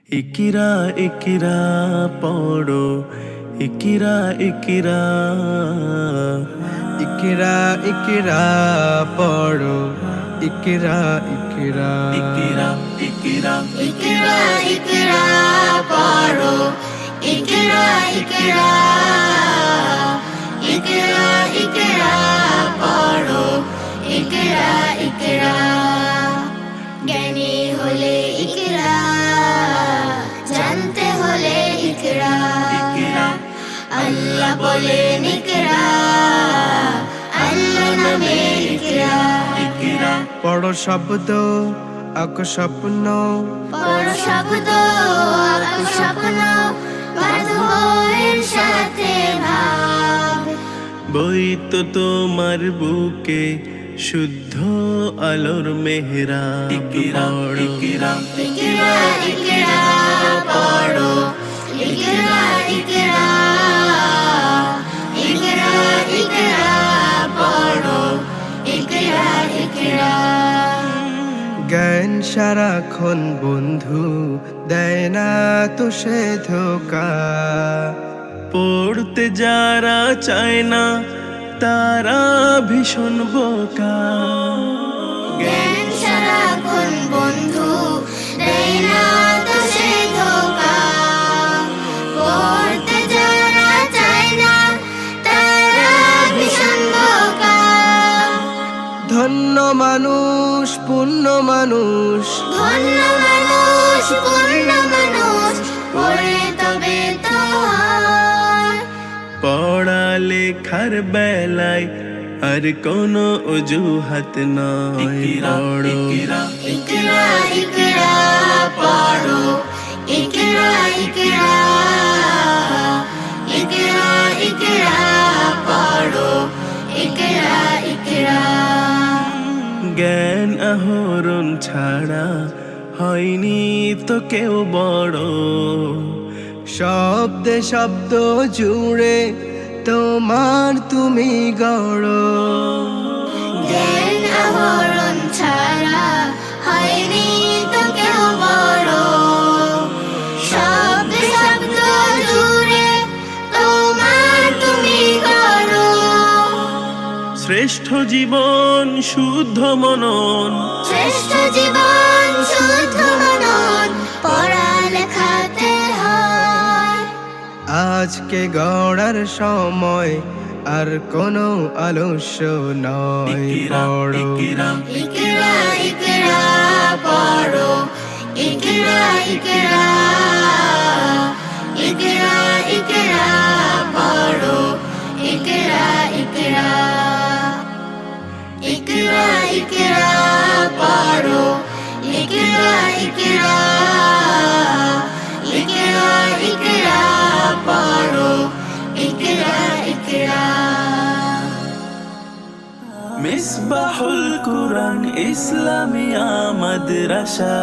ইকিরা ইকিরা পড়ো, ইকিরা ইকিরা, ইকরা ইকরা পড়ো, ইকরা ইকরা, ইকিরা ইকিরা, ইকরা ইকরা পড়ো, ইকরা ইকরা, ইকরা ইকরা পড়ো, ইকরা ইকরা। জ্ঞানী হলে ইকরা, জানতে হলে ইকরা। আল্লাহ বলেন ইকরা, আল্লাহ নামে ইকরা। পড়ো শব্দ আঁকো স্বপ্ন, পড়ো শব্দ আঁকো স্বপ্ন, বাঁধো এর সাথে ভাব। বই তো তোমার বুকে শুদ্ধ আলোর মেহরাব। পড়ো ইকরা ইকরা পড়ো, ইকরা ইকরা, ইকরা ইকরা পড়ো, ইকরা ইকরা। জ্ঞান সারাক্ষণ বন্ধু দেয় না তো সে ধোকা। পড়তে যারা চায় না তারা ভীষণ বোকা। জ্ঞান সারাক্ষণ বন্ধু দেয় না তো সে ধোঁকা। পড়তে যারা চায় না তারা ভীষণ বোকা। ধন্য মানুষ পূর্ণ মানুষ, ধন্য মানুষ পূর্ণ মানুষ, পড়ে তবে তো হয়। পড়ালেখার বেলায় আর কোনো অজুহাত নয়। পড়ো ইকরা ইকরা পড়ো, ইকরা ইকরা, ইকরা ইকরা পড়ো, ইকরা ইকরা। জ্ঞান আহরণ ছাড়া হয়নি তো কেউ বড়। শব্দে শব্দ জুড়ে তোমার তুমি গড়। জ্ঞান আহরণ ছাড়া হয়নি তো কেউ বড়। শব্দ শব্দ জুড়ে তোমার তুমি গড়ো। শ্রেষ্ঠ জীবন শুদ্ধ মনন, শ্রেষ্ঠ জীবন শুদ্ধ মনন, পড়ালেখাতে হয়। আজকে গড়ার সময় আর কোনো আলস্য নয়। পড়ো ইকরা ইকরা পড়ো, ইকরা ইকরা, ইকরা ইকরা পড়ো, ইকরা ইকরা। ইকরা ইকরা পড়ো, ইকরা ইকরা, ইকরা ইকরা পড়ো, ইকরা ইকরা। মিসবাহুল কুরআন ইসলামিয়া মাদ্রাসা।